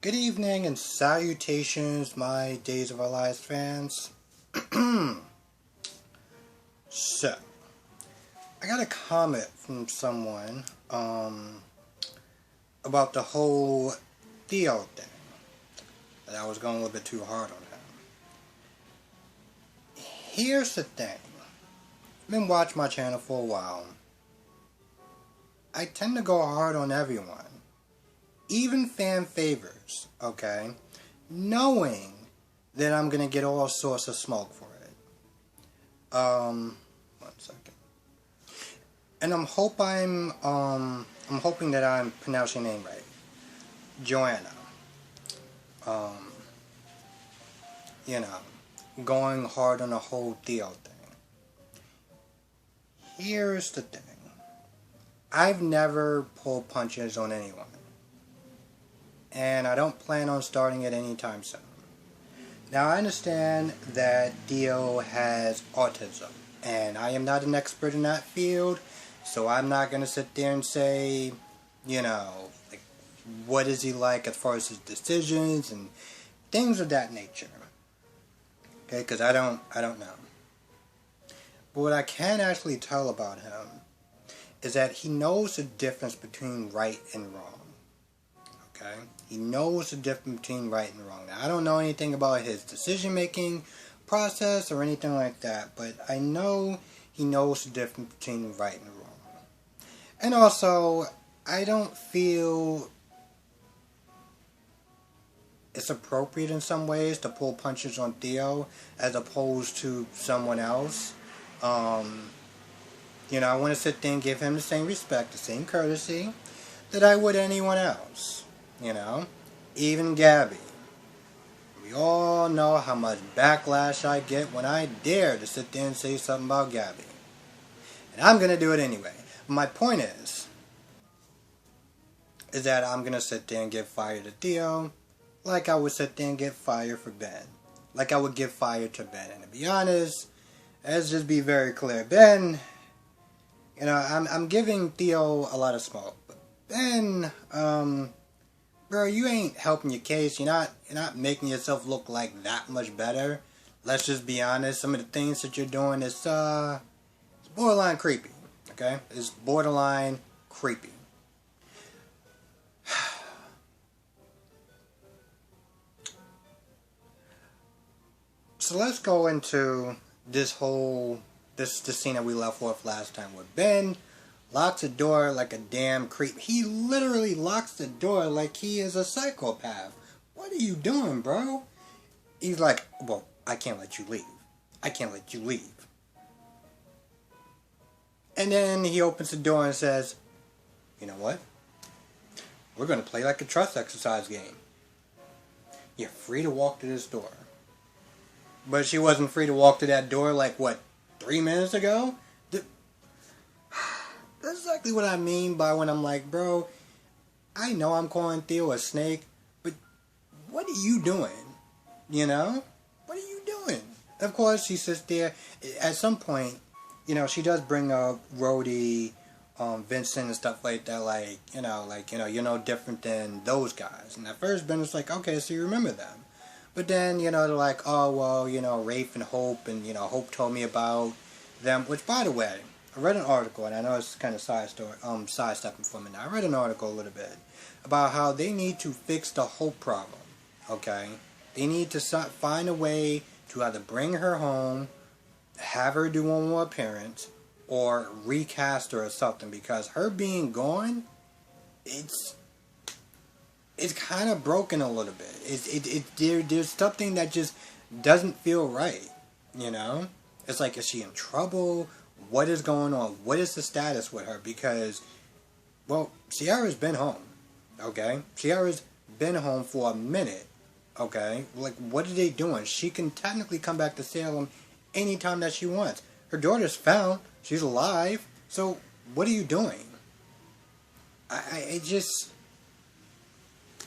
Good evening and salutations, my Days of Our Lives fans. So, I got a comment from someone about the whole Theo thing. That I was going a little bit too hard on him. Here's the thing. I've been watching my channel for a while. I tend to go hard on everyone. Even fan favors, okay? Knowing that I'm gonna get all sorts of smoke for it. 1 second. And I'm hoping that I'm pronouncing your name right. Joanna. Going hard on the whole Theo thing. Here's the thing. I've never pulled punches on anyone. And I don't plan on starting it anytime soon. Now, I understand that Theo has autism, and I am not an expert in that field, so I'm not going to sit there and say, like, what is he like as far as his decisions and things of that nature. Okay, because I don't know. But what I can actually tell about him is that he knows the difference between right and wrong. Okay? He knows the difference between right and wrong. Now, I don't know anything about his decision-making process or anything like that, but I know he knows the difference between right and wrong. And also, I don't feel it's appropriate in some ways to pull punches on Theo as opposed to someone else. I want to sit there and give him the same respect, the same courtesy that I would anyone else. Even Gabby. We all know how much backlash I get when I dare to sit there and say something about Gabby. And I'm going to do it anyway. My point is that I'm going to sit there and give fire to Theo like I would sit there and give fire for Ben. Like I would give fire to Ben. And to be honest, let's just be very clear. Ben, I'm giving Theo a lot of smoke. But Ben, bro, you ain't helping your case. You're not making yourself look like that much better. Let's just be honest. Some of the things that you're doing is it's borderline creepy. Okay? It's borderline creepy. So let's go into this scene that we left off last time where Ben locks the door like a damn creep. He literally locks the door like he is a psychopath. What are you doing, bro? He's like, well, I can't let you leave. I can't let you leave. And then he opens the door and says, you know what? We're going to play like a trust exercise game. You're free to walk to this door. But she wasn't free to walk to that door like, 3 minutes ago? That's exactly what I mean by when I'm like, bro, I know I'm calling Theo a snake, but what are you doing? What are you doing? Of course, she sits there. At some point, she does bring up Rhodey, Vincent and stuff like that, you're no different than those guys. And at first, Ben was like, okay, so you remember them. But then, they're like, oh, well, Rafe and Hope, and, Hope told me about them, which, by the way, I read an article, and I know it's kind of sidestepping from it now. I read an article a little bit about how they need to fix the Hope problem, okay? They need to find a way to either bring her home, have her do one more appearance, or recast her or something, because her being gone, it's kind of broken a little bit. There's something that just doesn't feel right, It's like, is she in trouble? What is going on? What is the status with her? Because, well, Sierra's been home, okay? Sierra's been home for a minute, okay? Like, what are they doing? She can technically come back to Salem anytime that she wants. Her daughter's found. She's alive. So, what are you doing? I just...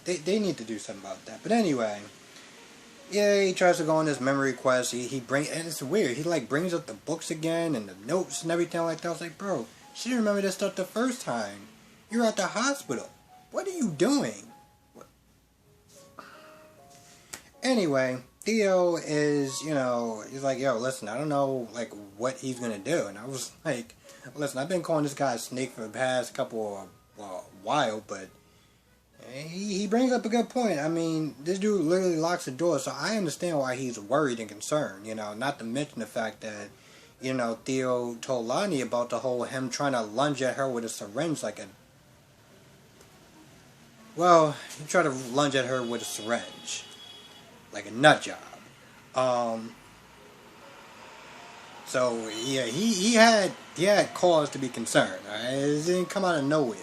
They need to do something about that. But anyway... Yeah, he tries to go on this memory quest. And it's weird. He brings up the books again and the notes and everything like that. I was like, bro, she didn't remember this stuff the first time. You're at the hospital. What are you doing? Anyway, Theo is, he's like, yo, listen, I don't know, like, what he's gonna do. And I was like, listen, I've been calling this guy a snake for the past couple of, while, but he brings up a good point. I mean, this dude literally locks the door, so I understand why he's worried and concerned, not to mention the fact that, Theo told Lonnie about the whole him trying to lunge at her with a syringe he tried to lunge at her with a syringe. Like a nut job. Um, so yeah, he had cause to be concerned. Right? It didn't come out of nowhere.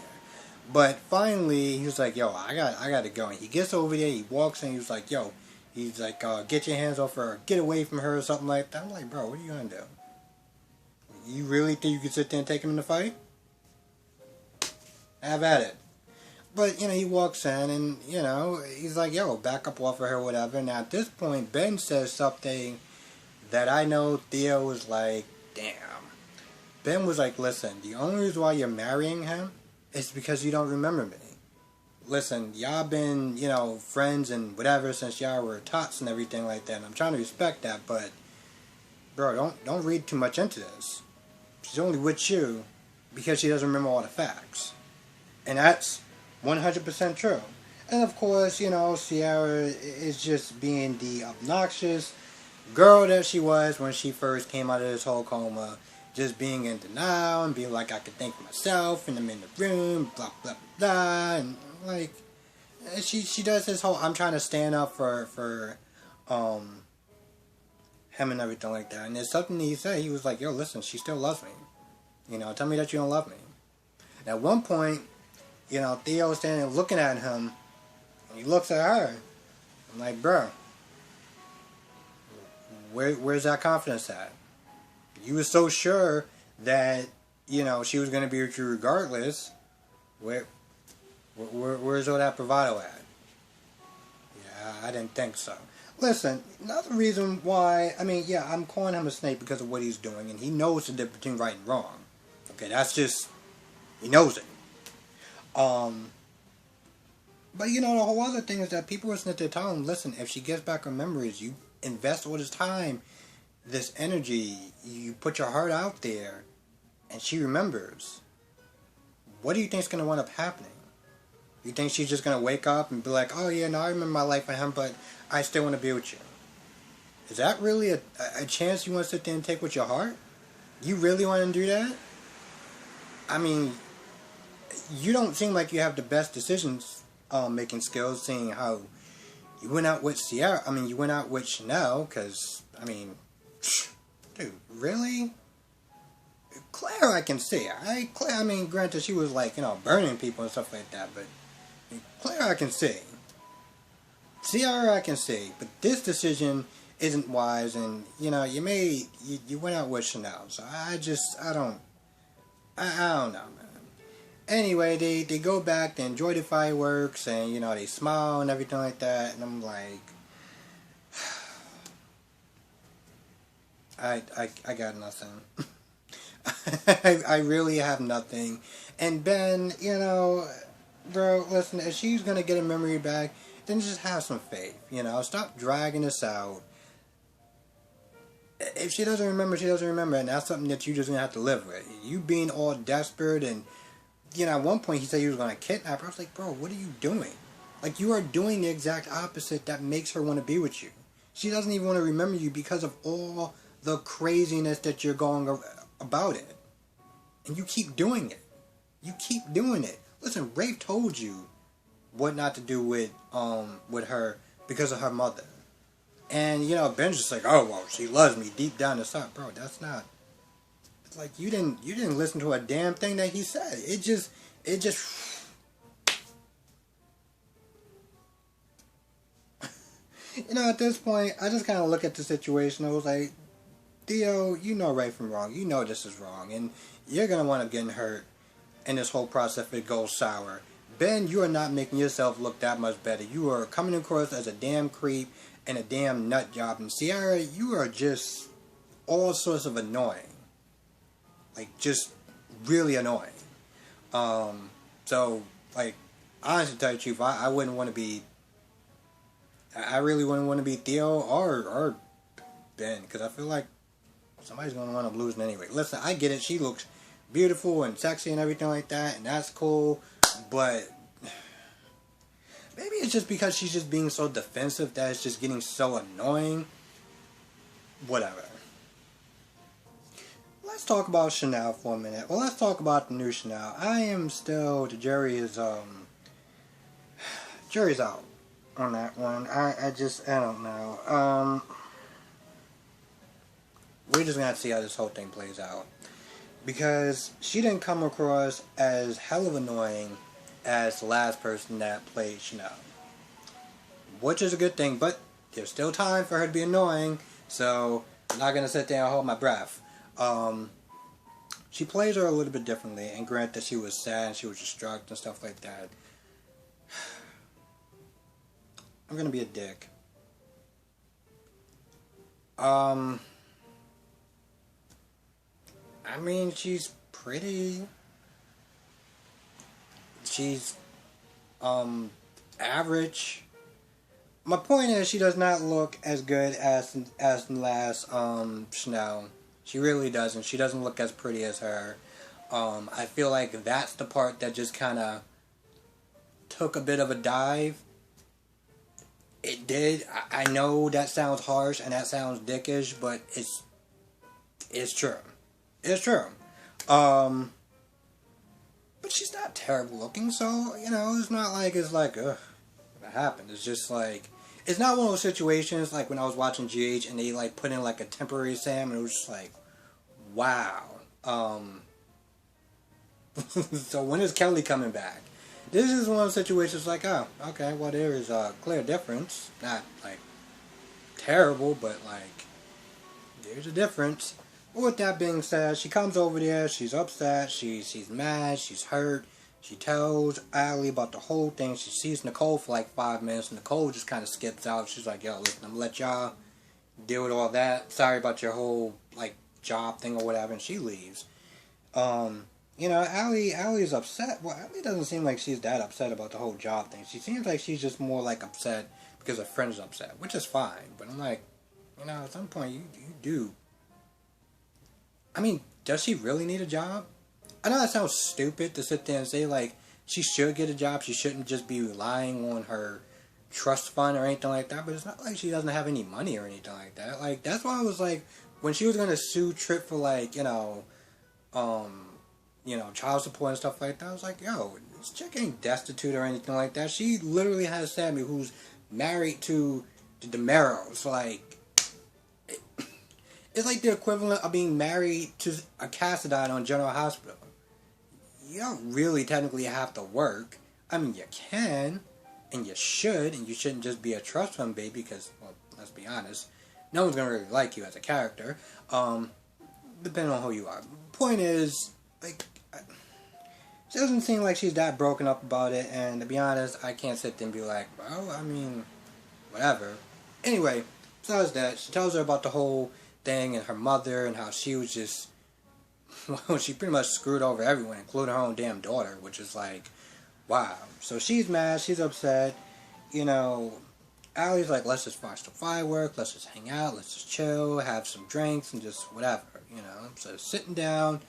But finally, he was like, "Yo, I got to go." And he gets over there. He walks in. He was like, "Yo," he's like, "Get your hands off her. Get away from her," or something like that. I'm like, "Bro, what are you gonna do? You really think you can sit there and take him in the fight? Have at it." But, he walks in and, he's like, yo, back up off of her, whatever. Now, at this point, Ben says something that I know Theo was like, damn. Ben was like, listen, the only reason why you're marrying him is because you don't remember me. Listen, y'all been, friends and whatever since y'all were tots and everything like that. And I'm trying to respect that, but, bro, don't read too much into this. She's only with you because she doesn't remember all the facts. And that's 100% true. And of course, Ciara is just being the obnoxious girl that she was when she first came out of this whole coma. Just being in denial and being like, I can think for myself and I'm in the room, blah, blah, blah. And like, she does this whole, I'm trying to stand up for him and everything like that. And there's something he said, he was like, yo, listen, she still loves me. Tell me that you don't love me. At one point, Theo was standing there looking at him, and he looks at her. I'm like, bro, where's that confidence at? You were so sure that, she was going to be with you regardless. Where's all that bravado at? Yeah, I didn't think so. Listen, another reason why, I'm calling him a snake because of what he's doing, and he knows the difference between right and wrong. Okay, that's just, he knows it. But the whole other thing is that people are sitting there telling him, listen, if she gets back her memories, you invest all this time, this energy, you put your heart out there, and she remembers. What do you think is going to wind up happening? You think she's just going to wake up and be like, oh yeah, no, I remember my life with him, but I still want to be with you? Is that really a chance you want to sit there and take with your heart? You really want to do that? You don't seem like you have the best decisions making skills, seeing how you went out with Ciara. You went out with Chanel, because, dude, really? Claire, I can see. Claire, granted, she was like, burning people and stuff like that, but Claire, I can see. Ciara, I can see. But this decision isn't wise, and, you went out with Chanel, so I don't know, man. Anyway, they go back, they enjoy the fireworks, and, they smile and everything like that, and I'm like, I got nothing. I really have nothing. And Ben, bro, listen, if she's gonna get a memory back, then just have some faith, stop dragging this out. If she doesn't remember, she doesn't remember, and that's something that you're just gonna have to live with. You being all desperate and, at one point he said he was gonna kidnap her. I was like, bro, what are you doing? Like, you are doing the exact opposite that makes her want to be with you. She doesn't even want to remember you because of all the craziness that you're going about it. And you keep doing it. You keep doing it. Listen, Rafe told you what not to do with her because of her mother. And, Ben's just like, oh, well, she loves me deep down inside. Bro, that's not... It's like, you didn't listen to a damn thing that he said. It just... At this point, I just kind of look at the situation. I was like, Theo, you know right from wrong. You know this is wrong. And you're going to wind up getting hurt in this whole process if it goes sour. Ben, you are not making yourself look that much better. You are coming across as a damn creep and a damn nut job. And Ciara, you are just all sorts of annoying. Like, just really annoying. So, like, honestly, to tell you the truth, I wouldn't want to be I really wouldn't want to be Theo or Ben, because I feel like somebody's going to want up losing anyway. Listen, I get it. She looks beautiful and sexy and everything like that, and that's cool. But maybe it's just because she's just being so defensive that it's just getting so annoying. Whatever. Let's talk about Chanel for a minute. Well, let's talk about the new Chanel. I am still, the jury's out on that one. I don't know. We're just gonna have to see how this whole thing plays out. Because she didn't come across as hell of annoying as the last person that played Chanel. Which is a good thing, but there's still time for her to be annoying, so I'm not gonna sit there and hold my breath. She plays her a little bit differently, and granted she was sad and she was distraught and stuff like that. I'm gonna be a dick. I mean, she's pretty. She's, average. My point is, she does not look as good as the last, Chanel. She really doesn't. She doesn't look as pretty as her. I feel like that's the part that just kind of took a bit of a dive. It did. I know that sounds harsh and that sounds dickish, but it's true. It's true. But she's not terrible looking, so, you know, it's not like it's like, ugh, what happened? It's just like, it's not one of those situations like when I was watching GH and they like put in like a temporary Sam and it was just like, wow. So when is Kelly coming back? This is one of those situations like, oh, okay, well there is a clear difference. Not like terrible, but like, there's a difference. With that being said, she comes over there, she's upset, she's mad, she's hurt. She tells Allie about the whole thing. She sees Nicole for like 5 minutes, and Nicole just kind of skips out. She's like, yo, listen, I'm gonna let y'all deal with all that. Sorry about your whole, like, job thing or whatever, and she leaves. You know, Allie's upset. Well, Allie doesn't seem like she's that upset about the whole job thing. She seems like she's just more, like, upset because her friend's upset, which is fine. But I'm like, you know, at some point, you do. I mean, does she really need a job? I know that sounds stupid to sit there and say, like, she should get a job. She shouldn't just be relying on her trust fund or anything like that. But it's not like she doesn't have any money or anything like that. Like, that's why I was like, when she was going to sue Tripp for, like, child support and stuff like that, I was like, yo, this chick ain't destitute or anything like that. She literally has Sammy, who's married to the DeMaros. Like, it's like the equivalent of being married to a Cassadine on General Hospital. You don't really technically have to work. I mean, you can, and you should, and you shouldn't just be a trust fund baby, because, well, let's be honest, no one's going to really like you as a character, depending on who you are. Point is, like, she doesn't seem like she's that broken up about it, and to be honest, I can't sit there and be like, well, I mean, whatever. Anyway, besides that, she tells her about the whole thing and her mother and how she was just, well, she pretty much screwed over everyone, including her own damn daughter, which is like, wow. So she's mad, she's upset, you know. Allie's like, let's just watch the fireworks, let's just hang out, let's just chill, have some drinks, and just whatever, you know. So sitting down,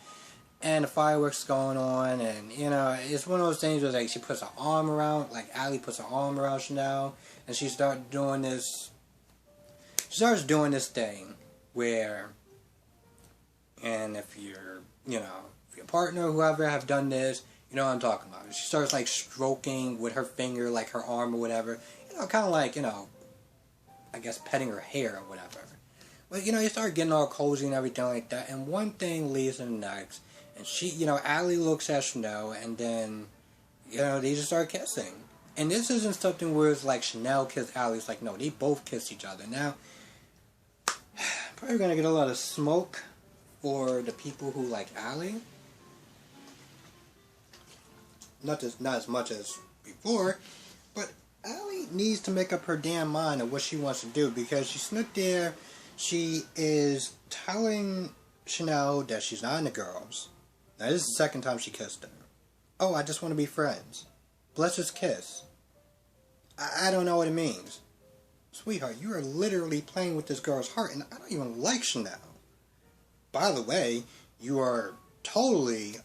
and the fireworks going on, and, you know, it's one of those things where, like, she puts her arm around, like, Allie puts her arm around Chanel, and she starts doing this thing where, and if you're, you know, if your partner, whoever, have done this, you know what I'm talking about. She starts, like, stroking with her finger, like, her arm or whatever, you know, kind of like, you know, I guess petting her hair or whatever. But, you know, you start getting all cozy and everything like that, and one thing leads to the next, and she, you know, Allie looks at Chanel, and then, you know, they just start kissing. And this isn't something where it's like Chanel kissed Allie, it's like, no, they both kissed each other. Now, probably gonna get a lot of smoke for the people who like Allie. Not as much as before, but Allie needs to make up her damn mind of what she wants to do, because she snuck there. She is telling Chanel that she's not into girls. Now, this is the second time she kissed her. Oh, I just want to be friends. Let's just kiss. I don't know what it means. sweetheart, you are literally playing with this girl's heart, and I don't even like Chanel. By the way, you are totally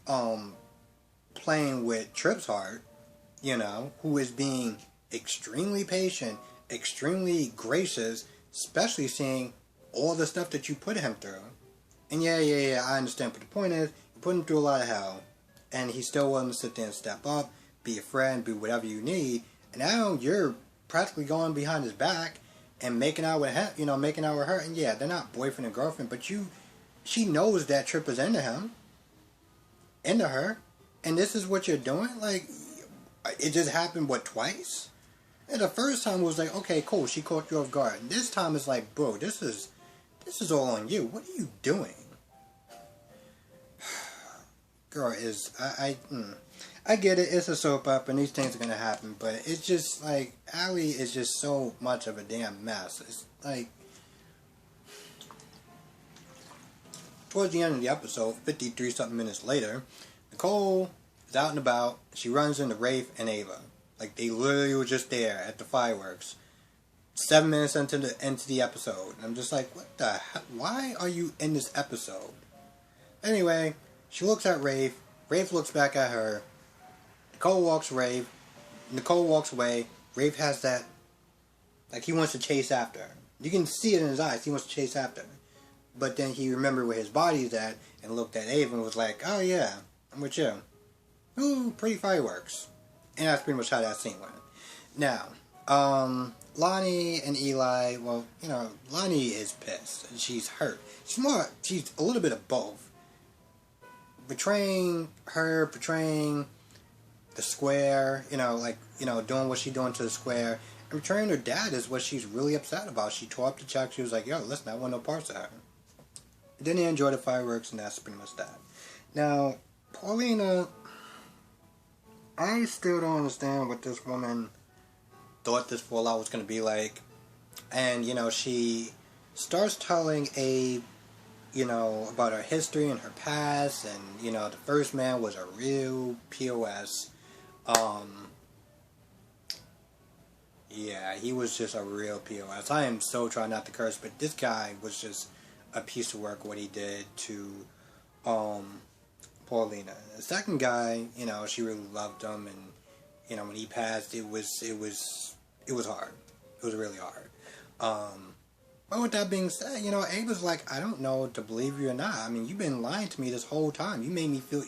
playing with Tripp's heart, you know, who is being extremely patient, extremely gracious, especially seeing all the stuff that you put him through. And yeah, I understand, but the point is, you put him through a lot of hell, and he's still willing to sit there and step up, be a friend, be whatever you need, and now you're practically going behind his back and making out with him, you know, making out with her, and yeah, they're not boyfriend and girlfriend, but she knows that Tripp is into him, into her, and this is what you're doing? Like, it just happened, what, twice? And the first time was like, okay, cool, she caught you off guard. And this time it's like, bro, this is all on you. What are you doing? Girl, I get it, it's a soap opera and these things are gonna happen, but it's just like, Allie is just so much of a damn mess. It's like, towards the end of the episode, 53 something minutes later, Nicole is out and about. She runs into Rafe and Ava. Like, they literally were just there at the fireworks. 7 minutes into the episode. And I'm just like, what the hell? Why are you in this episode? Anyway, she looks at Rafe. Rafe looks back at her. Nicole walks away. Rafe has that, like, he wants to chase after her. You can see it in his eyes. He wants to chase after her. But then he remembered where his body's at and looked at Ava and was like, oh yeah, I'm with you. Ooh, pretty fireworks. And that's pretty much how that scene went. Now, Lonnie and Eli, well, you know, Lonnie is pissed. She's hurt. She's a little bit of both. Betraying her, betraying the square, you know, like, you know, doing what she's doing to the square. And betraying her dad is what she's really upset about. She tore up the check. She was like, yo, listen, I want no parts of her. Then they enjoy the fireworks, and that's pretty much that. Now, Paulina, I still don't understand what this woman thought this fallout was going to be like. And, you know, she starts telling Abe, you know, about her history and her past. And, you know, the first man was a real POS. Yeah, he was just a real POS. I am so trying not to curse, but this guy was just a piece of work, what he did to Paulina. The second guy, you know, she really loved him, and, you know, when he passed, it was hard. It was really hard. But with that being said, you know, Abe was like, I don't know to believe you or not. I mean, you've been lying to me this whole time. You made me feel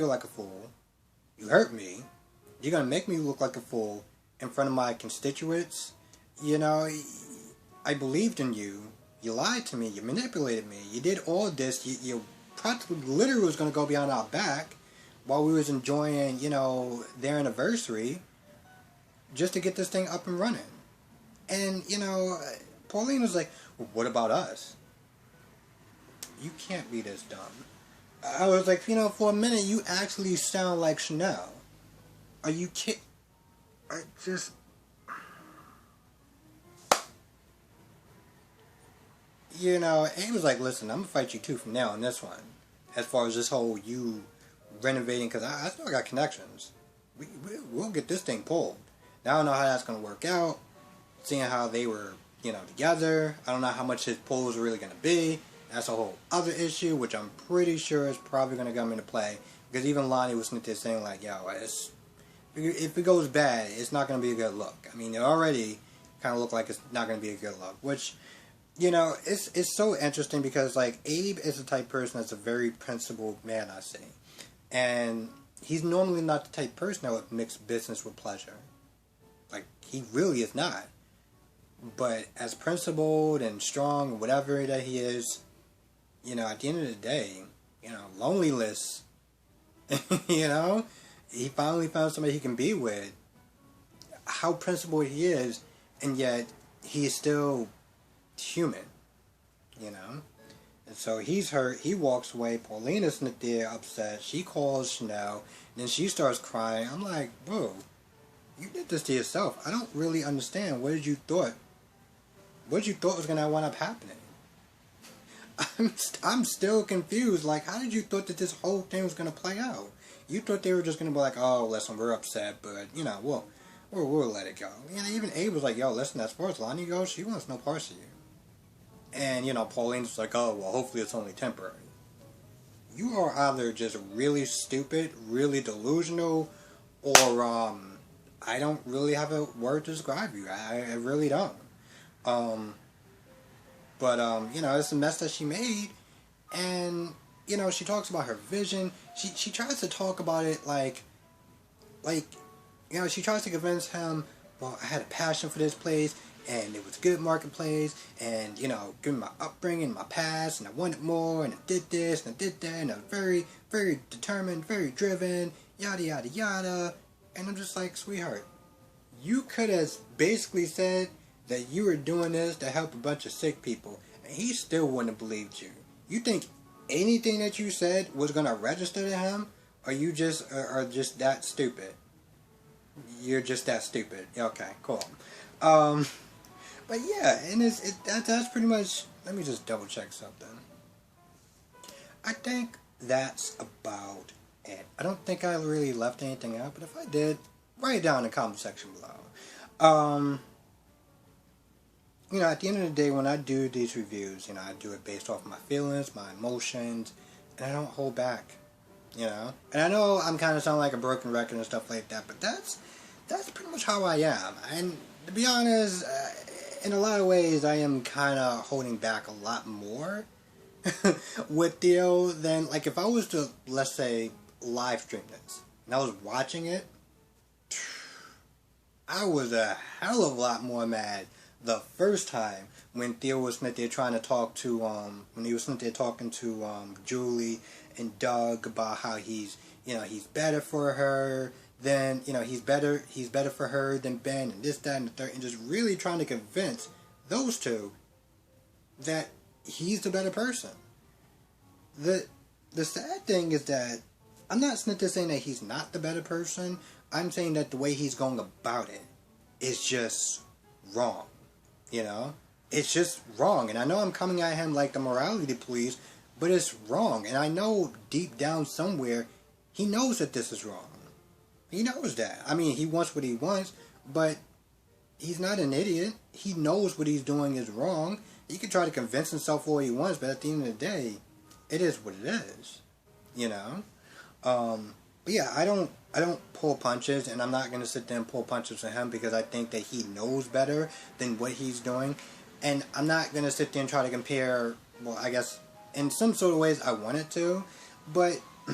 like a fool. You hurt me. You're gonna make me look like a fool in front of my constituents. You know, I believed in you. You lied to me. You manipulated me. You did all this. You practically, literally was gonna go behind our back while we was enjoying, you know, their anniversary, just to get this thing up and running. And, you know, Pauline was like, well, what about us? You can't be this dumb. I was like, you know, for a minute, you actually sound like Chanel. Are you kidding? I just... You know, Abe was like, listen, I'm going to fight you tooth and nail on this one. As far as this whole you renovating, because I still got connections. We'll get this thing pulled. Now, I don't know how that's going to work out. Seeing how they were, you know, together. I don't know how much his pull was really going to be. That's a whole other issue, which I'm pretty sure is probably going to come into play. Because even Lonnie was sitting there saying, like, yo, if it goes bad, it's not going to be a good look. I mean, it already kind of looked like it's not going to be a good look. Which, you know, it's so interesting because, like, Abe is the type of person that's a very principled man, I see. And he's normally not the type of person that would mix business with pleasure. Like, he really is not. But as principled and strong, whatever that he is, you know, at the end of the day, you know, loneliness, you know, he finally found somebody he can be with. How principled he is, and yet he is still human, you know. And so he's hurt. He walks away. Paulina's not there, upset. She calls Chanel, and then she starts crying. I'm like, bro, you did this to yourself. I don't really understand. What did you thought was going to wind up happening? I'm still confused. Like, how did you thought that this whole thing was going to play out? You thought they were just going to be like, oh, listen, we're upset, but, you know, we'll let it go. You know, even Abe was like, yo, listen, as far as Lonnie goes, she wants no parts of you. And, you know, Pauline's like, oh, well, hopefully it's only temporary. You are either just really stupid, really delusional, or, I don't really have a word to describe you. I really don't. You know, it's a mess that she made, and, you know, she talks about her vision. She tries to talk about it like, you know, she tries to convince him, well, I had a passion for this place, and it was a good marketplace, and, you know, given my upbringing, my past, and I wanted more, and I did this, and I did that, and I was very, very determined, very driven, yada, yada, yada. And I'm just like, sweetheart, you could have basically said that you were doing this to help a bunch of sick people, and he still wouldn't have believed you. You think anything that you said was going to register to him, or you just are just that stupid? You're just that stupid. Okay, cool. But yeah, and that's pretty much. Let me just double check something. I think that's about it. I don't think I really left anything out, but if I did, write it down in the comment section below. You know, at the end of the day, when I do these reviews, you know, I do it based off my feelings, my emotions, and I don't hold back. You know, and I know I'm kind of sounding like a broken record and stuff like that, but that's pretty much how I am. And to be honest, in a lot of ways, I am kind of holding back a lot more with Theo than, like, if I was to, let's say, live stream this, and I was watching it, I was a hell of a lot more mad the first time when Theo was sitting there trying to talk to, when he was sitting there talking to, Julie and Doug about how he's, you know, he's better for her than, you know, he's better for her than Ben, and this, that, and the third, and just really trying to convince those two that he's the better person. The sad thing is that I'm not saying that he's not the better person. I'm saying that the way he's going about it is just wrong. You know? It's just wrong. And I know I'm coming at him like the morality police, but it's wrong. And I know deep down somewhere, he knows that this is wrong. He knows that. I mean, he wants what he wants, but he's not an idiot. He knows what he's doing is wrong. He can try to convince himself what he wants, but at the end of the day, it is what it is. You know? But yeah, I don't pull punches, and I'm not going to sit there and pull punches for him because I think that he knows better than what he's doing. And I'm not going to sit there and try to compare, well, I guess, in some sort of ways I wanted to, but, I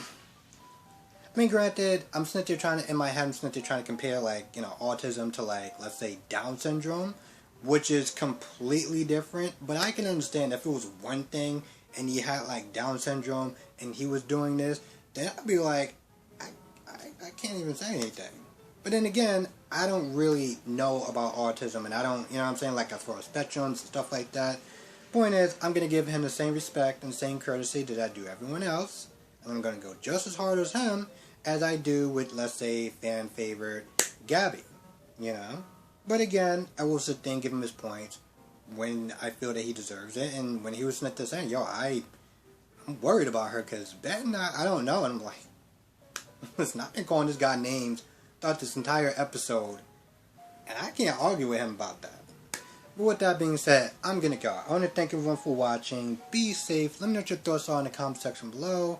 mean, granted, I'm sitting there trying to, in my head, I'm sitting there trying to compare, like, you know, autism to, like, let's say, Down syndrome, which is completely different, but I can understand if it was one thing, and he had, like, Down syndrome, and he was doing this, then I'd be like, I can't even say anything. But then again, I don't really know about autism, and I don't, you know what I'm saying, like as far as spectrums and stuff like that. Point is, I'm going to give him the same respect and same courtesy that I do everyone else, and I'm going to go just as hard as him as I do with, let's say, fan favorite Gabby, you know. But again, I will sit there and give him his points when I feel that he deserves it, and when he was sitting there saying, yo, I'm worried about her, because Ben, I don't know, and I'm like, listen, I've been calling this guy names throughout this entire episode, and I can't argue with him about that. But with that being said, I'm gonna go. I want to thank everyone for watching. Be safe. Let me know what your thoughts are in the comment section below.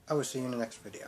I will see you in the next video.